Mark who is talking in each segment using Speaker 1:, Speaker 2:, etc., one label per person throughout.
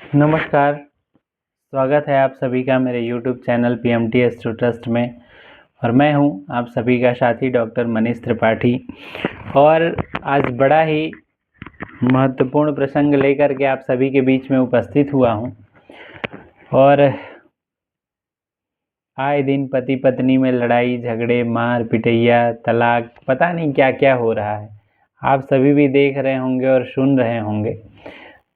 Speaker 1: नमस्कार, स्वागत है आप सभी का मेरे YouTube channel PMT astro trust में। और मैं हूं आप सभी का साथी डॉक्टर मनीष त्रिपाठी। और आज बड़ा ही महत्वपूर्ण प्रसंग लेकर के आप सभी के बीच में उपस्थित हुआ हूं। और आए दिन पति पत्नी में लड़ाई झगड़े, मार पिटैया, तलाक, पता नहीं क्या क्या हो रहा है। आप सभी भी देख रहे होंगे और सुन रहे होंगे।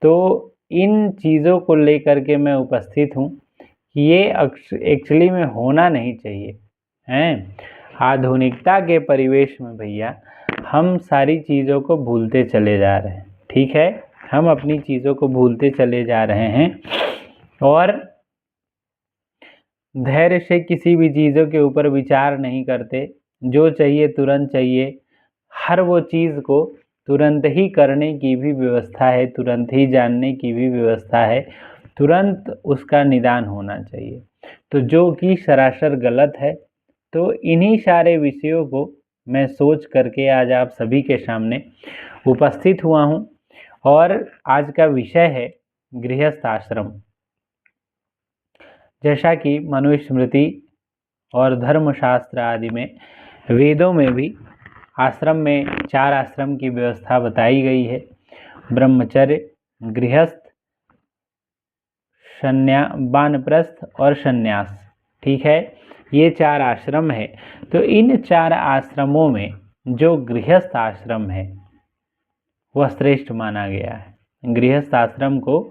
Speaker 1: तो इन चीज़ों को लेकर के मैं उपस्थित हूँ कि ये एक्चुअली में होना नहीं चाहिए हैं। आधुनिकता के परिवेश में भैया हम सारी चीज़ों को भूलते चले जा रहे हैं। ठीक है, हम अपनी चीज़ों को भूलते चले जा रहे हैं और धैर्य से किसी भी चीज़ों के ऊपर विचार नहीं करते। जो चाहिए तुरंत चाहिए, हर वो चीज़ को तुरंत ही करने की भी व्यवस्था है, तुरंत ही जानने की भी व्यवस्था है, तुरंत उसका निदान होना चाहिए। तो जो कि सरासर गलत है। तो इन्हीं सारे विषयों को मैं सोच करके आज आप सभी के सामने उपस्थित हुआ हूँ। और आज का विषय है गृहस्थ आश्रम। जैसा कि मनुस्मृति और धर्मशास्त्र आदि में, वेदों में भी आश्रम में 4 आश्रम की व्यवस्था बताई गई है। ब्रह्मचर्य, गृहस्थ, वानप्रस्थ और संन्यास। ठीक है, ये 4 आश्रम है। तो इन 4 आश्रमों में जो गृहस्थ आश्रम है वह श्रेष्ठ माना गया है। गृहस्थ आश्रम को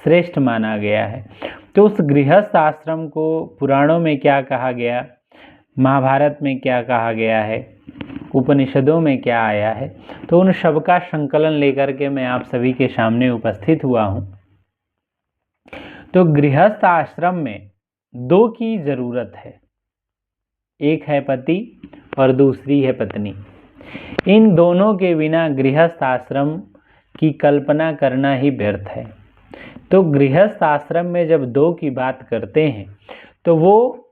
Speaker 1: श्रेष्ठ माना गया है। तो उस गृहस्थ आश्रम को पुराणों में क्या कहा गया, महाभारत में क्या कहा गया है, उपनिषदों में क्या आया है, तो उन सब का संकलन लेकर के मैं आप सभी के सामने उपस्थित हुआ हूँ। तो गृहस्थ आश्रम में 2 की जरूरत है, एक है पति और दूसरी है पत्नी। इन दोनों के बिना गृहस्थ आश्रम की कल्पना करना ही व्यर्थ है। तो गृहस्थ आश्रम में जब 2 की बात करते हैं तो वो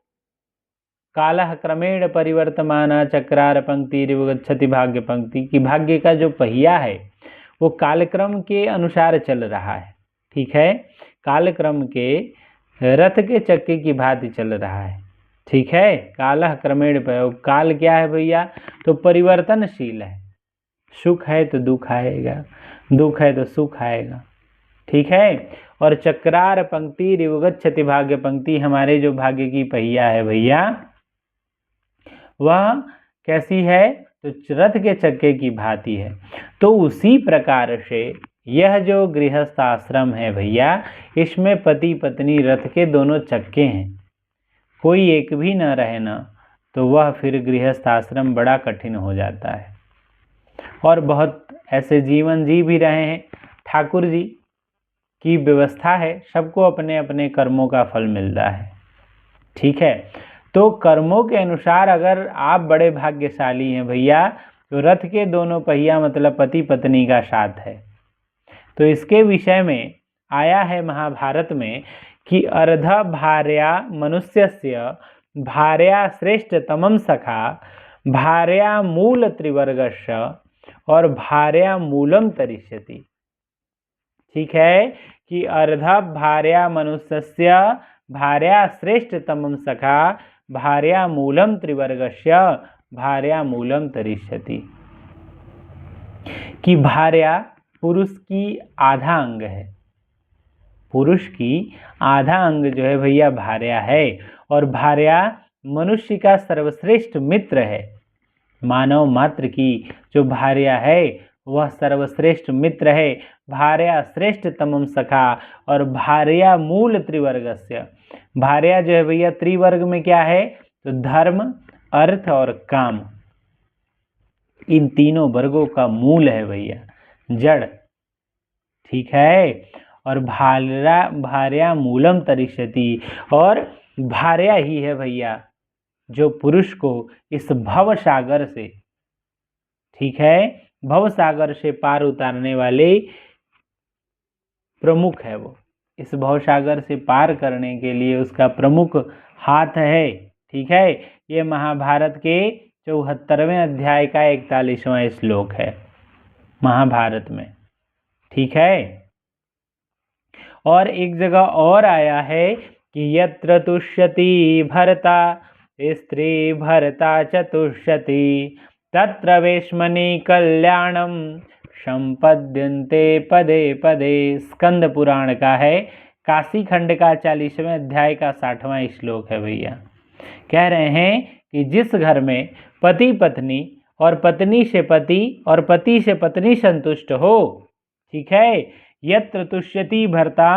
Speaker 1: कालः क्रमेण परिवर्तमाना चक्रार पंक्ति गच्छति भाग्य पंक्ति की भाग्य का जो पहिया है वो कालक्रम के अनुसार चल रहा है। ठीक है, कालक्रम के रथ के चक्के की भांति चल रहा है। ठीक है, कालः क्रमेण, काल क्या है भैया, तो परिवर्तनशील है। सुख है तो दुख आएगा, दुख है तो सुख आएगा। ठीक है, और चक्रार पंक्ति रिवगच्छति भाग्य पंक्ति, हमारे जो भाग्य की पहिया है भैया वह कैसी है, तो रथ के चक्के की भांति है। तो उसी प्रकार से यह जो गृहस्थ आश्रम है भैया, इसमें पति पत्नी रथ के दोनों चक्के हैं, कोई एक भी न रहे ना, तो वह फिर गृहस्थ आश्रम बड़ा कठिन हो जाता है। और बहुत ऐसे जीवन जी भी रहे हैं। ठाकुर जी की व्यवस्था है, सबको अपने अपने कर्मों का फल मिलता है। ठीक है, तो कर्मों के अनुसार अगर आप बड़े भाग्यशाली हैं भैया, तो रथ के दोनों पहिया मतलब पति पत्नी का साथ है। तो इसके विषय में आया है महाभारत में कि अर्धा भार्या मनुष्यस्य भार्या श्रेष्ठतमं सखा भार्या मूल त्रिवर्गस्य और भार्या मूलम तरिष्यति। ठीक है, कि अर्धा भार्या मनुष्यस्य भार्या श्रेष्ठतमं सखा भार्या मूलम त्रिवर्गस्य भार्या मूलम तरिष्यति। कि भार्या पुरुष की आधा अंग है, पुरुष की आधा अंग जो है भैया भार्या है। और भार्या मनुष्य का सर्वश्रेष्ठ मित्र है। मानव मात्र की जो भार्या है वह सर्वश्रेष्ठ मित्र है। भार्या श्रेष्ठतमं सखा और भार्या मूल त्रिवर्गस्य। भार्या जो है भैया त्रिवर्ग में क्या है, तो धर्म, अर्थ और काम, इन तीनों वर्गों का मूल है भैया, जड़। ठीक है, और भार्या मूलम तरिष्यति, और भार्या ही है भैया जो पुरुष को इस भव सागर से, ठीक है, भव सागर से पार उतारने वाले प्रमुख है। वो इस भव सागर से पार करने के लिए उसका प्रमुख हाथ है। ठीक है, ये महाभारत के 74वें अध्याय का 41वां श्लोक है महाभारत में। ठीक है, और एक जगह और आया है कि यत्र तुष्यति भरता स्त्री भरता च तुष्यति तत्र वेश्मनि कल्याणम संपद्यन्ते पदे पदे। स्कंद पुराण का है, काशी खंड का 40वें अध्याय का 60वां श्लोक है भैया। कह रहे हैं कि जिस घर में पति पत्नी और पत्नी से पति और पति से पत्नी संतुष्ट हो, ठीक है, यत्र तुष्यति भर्ता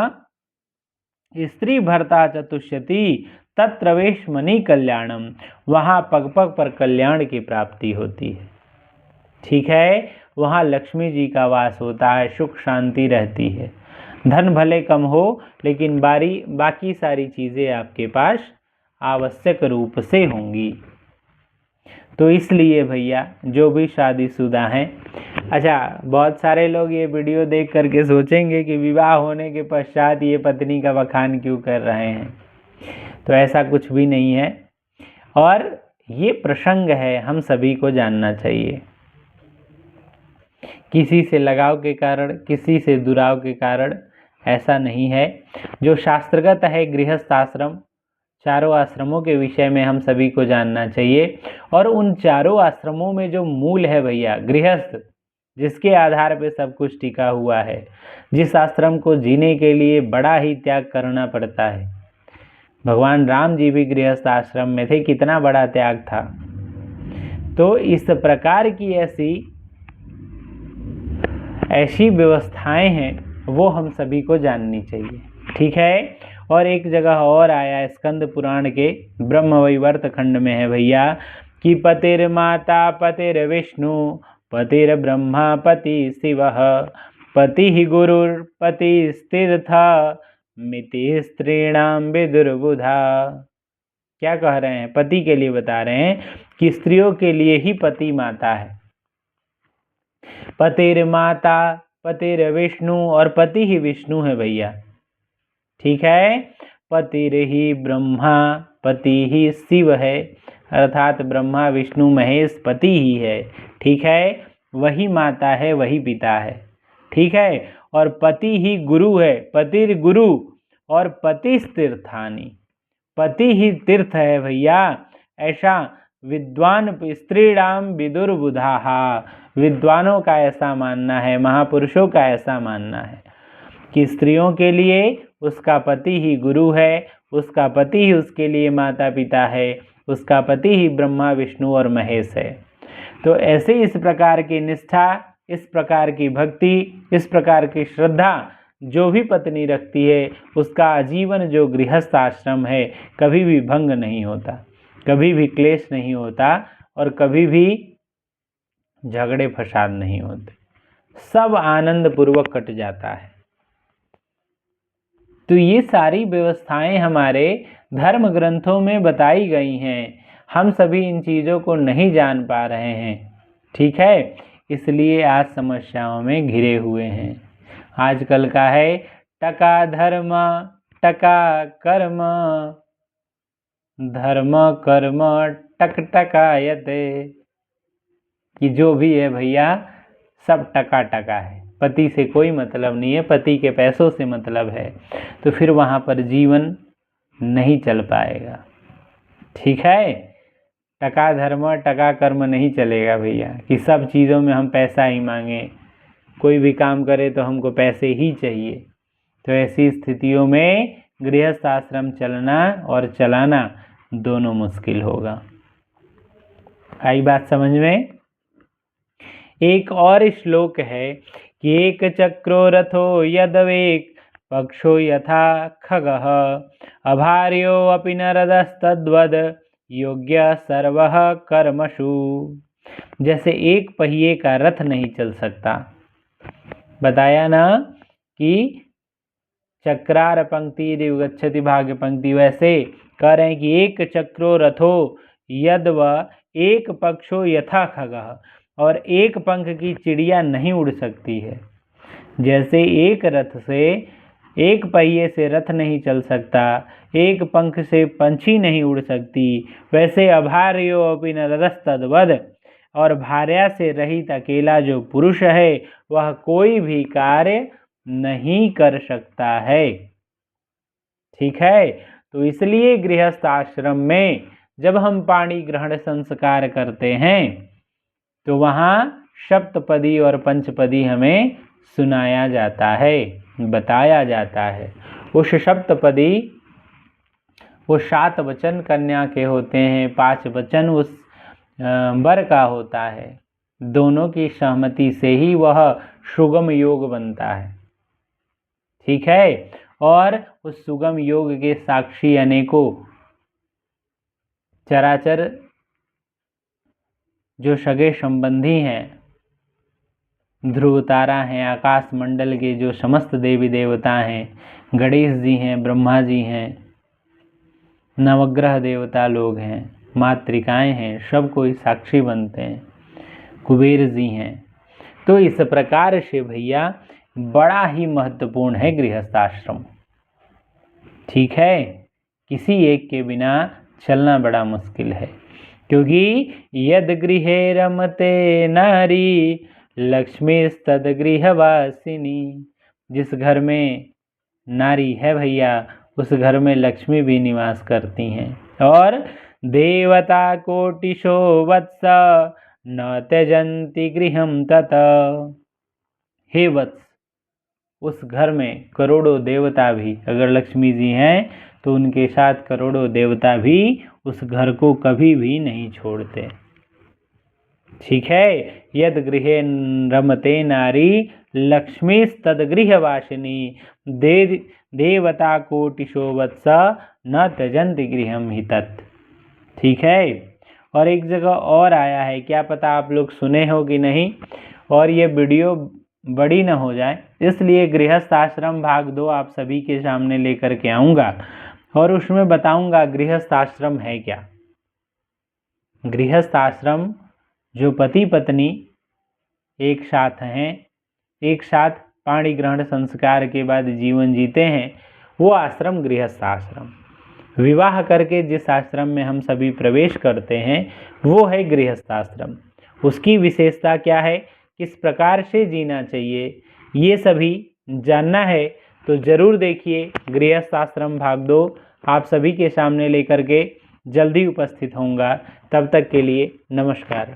Speaker 1: स्त्री भर्ता च तुष्यति तत्र वेश्मनि कल्याणम, वहाँ पग पग पर कल्याण की प्राप्ति होती है, ठीक है, वहाँ लक्ष्मी जी का वास होता है, सुख शांति रहती है, धन भले कम हो लेकिन बाकी सारी चीज़ें आपके पास आवश्यक रूप से होंगी। तो इसलिए भैया जो भी शादीशुदा हैं, अच्छा बहुत सारे लोग ये वीडियो देख करके सोचेंगे कि विवाह होने के पश्चात ये पत्नी का बखान क्यों कर रहे हैं, तो ऐसा कुछ भी नहीं है और ये प्रसंग है, हम सभी को जानना चाहिए। किसी से लगाव के कारण, किसी से दुराव के कारण ऐसा नहीं है। जो शास्त्रगत है गृहस्थ आश्रम, चारों आश्रमों के विषय में हम सभी को जानना चाहिए और उन चारों आश्रमों में जो मूल है भैया गृहस्थ, जिसके आधार पे सब कुछ टिका हुआ है, जिस आश्रम को जीने के लिए बड़ा ही त्याग करना पड़ता है। भगवान राम जी भी गृहस्थ आश्रम में थे, कितना बड़ा त्याग था। तो इस प्रकार की ऐसी व्यवस्थाएं हैं, वो हम सभी को जाननी चाहिए, ठीक है। और एक जगह और आया स्कंद पुराण के ब्रह्मवैवर्त खंड में है भैया कि पतिर्माता पतिर्विष्णु पतिर्ब्रह्मा पति शिवः पति गुरुर्पतिस्तीर्थ मिति स्त्रीणाम विदुर्बुधा। क्या कह रहे हैं? पति के लिए बता रहे हैं कि स्त्रियों के लिए ही पति माता है। पतिर्माता पतिर्विष्णु और पति ही विष्णु है भैया, ठीक है। पतिर ही ब्रह्मा, पति ही शिव है, अर्थात ब्रह्मा विष्णु महेश पति ही है, ठीक है। वही माता है, वही पिता है, ठीक है। और पति ही गुरु है, पतिर गुरु और पतिस्तीर्थानि, पति ही तीर्थ है भैया। ऐसा विद्वान स्त्रीणाम विदुर्बुधाहा, विद्वानों का ऐसा मानना है, महापुरुषों का ऐसा मानना है कि स्त्रियों के लिए उसका पति ही गुरु है, उसका पति ही उसके लिए माता पिता है, उसका पति ही ब्रह्मा विष्णु और महेश है। तो ऐसे इस प्रकार की निष्ठा, इस प्रकार की भक्ति, इस प्रकार की श्रद्धा जो भी पत्नी रखती है, उसका आजीवन जो गृहस्थ आश्रम है कभी भी भंग नहीं होता, कभी भी क्लेश नहीं होता और कभी भी झगड़े फसाद नहीं होते, सब आनंद पूर्वक कट जाता है। तो ये सारी व्यवस्थाएं हमारे धर्म ग्रंथों में बताई गई हैं, हम सभी इन चीज़ों को नहीं जान पा रहे हैं, ठीक है। इसलिए आज समस्याओं में घिरे हुए हैं। आजकल का है टका धर्म टका कर्म, धर्म कर्म टक टकायते, कि जो भी है भैया सब टका टका है, पति से कोई मतलब नहीं है, पति के पैसों से मतलब है, तो फिर वहाँ पर जीवन नहीं चल पाएगा, ठीक है। टका धर्म टका कर्म नहीं चलेगा भैया, कि सब चीज़ों में हम पैसा ही मांगे, कोई भी काम करे तो हमको पैसे ही चाहिए। तो ऐसी स्थितियों में गृहस्थ आश्रम चलना और चलाना दोनों मुश्किल होगा। आई बात समझ में? एक और श्लोक है कि एक चक्रो रथो यदवेक पक्षो यथा खगः अभार्यो अपि नरदस्तद्वद योग्य सर्वः कर्मसु। जैसे एक पहिए का रथ नहीं चल सकता, बताया ना कि चक्रार पंक्ति गच्छति भाग्य पंक्ति, वैसे कह रहे हैं कि एक चक्रो रथो यद्व एक पक्षो यथा खगः, और एक पंख की चिड़िया नहीं उड़ सकती है। जैसे एक रथ से, एक पहिए से रथ नहीं चल सकता, एक पंख से पंछी नहीं उड़ सकती, वैसे अभार्यो अपि नरदस्तद्वद, और भार्या से रहित अकेला जो पुरुष है वह कोई भी कार्य नहीं कर सकता है। ठीक है, तो इसलिए गृहस्थ आश्रम में जब हम पाणी ग्रहण संस्कार करते हैं तो वहाँ सप्तपदी और पंचपदी हमें सुनाया जाता है, बताया जाता है। उस सप्तपदी वो 7 वचन कन्या के होते हैं, 5 वचन उस वर का होता है। दोनों की सहमति से ही वह सुगम योग बनता है। ठीक है, और उस सुगम योग के साक्षी अनेकों चराचर जो सगे संबंधी हैं, ध्रुव तारा हैं, आकाश मंडल के जो समस्त देवी देवता हैं, गणेश जी हैं, ब्रह्मा जी हैं, नवग्रह देवता लोग हैं, मातृकाएं हैं, सब कोई साक्षी बनते हैं, कुबेर जी हैं। तो इस प्रकार से भैया बड़ा ही महत्वपूर्ण है गृहस्थाश्रम। ठीक है, किसी एक के बिना चलना बड़ा मुश्किल है, क्योंकि यद गृहे रमते नारी लक्ष्मीस्तद गृहवासिनी। जिस घर में नारी है भैया उस घर में लक्ष्मी भी निवास करती हैं। और देवता कोटिशो वत्स न त्यजन्ति गृहं तत। हे वत्स, उस घर में करोड़ों देवता भी, अगर लक्ष्मी जी हैं तो उनके साथ करोड़ों देवता भी उस घर को कभी भी नहीं छोड़ते। ठीक है, यद गृहे रमते नारी लक्ष्मीस्तद गृहवासिनी देवता कोटिशो वत्स न त्यजन्ति गृहं हि तत्। ठीक है, और एक जगह और आया है, क्या पता आप लोग सुने हो कि नहीं, और ये वीडियो बड़ी न हो जाए इसलिए गृहस्थ आश्रम भाग 2 आप सभी के सामने लेकर के आऊँगा और उसमें बताऊँगा गृहस्थ आश्रम है क्या। गृहस्थ आश्रम जो पति पत्नी एक साथ हैं, एक साथ पाणी ग्रहण संस्कार के बाद जीवन जीते हैं, वो आश्रम गृहस्थ आश्रम। विवाह करके जिस आश्रम में हम सभी प्रवेश करते हैं वो है गृहस्थ आश्रम। उसकी विशेषता क्या है, किस प्रकार से जीना चाहिए, ये सभी जानना है तो ज़रूर देखिए गृहस्थ आश्रम भाग 2 आप सभी के सामने लेकर के जल्दी उपस्थित होऊंगा। तब तक के लिए नमस्कार।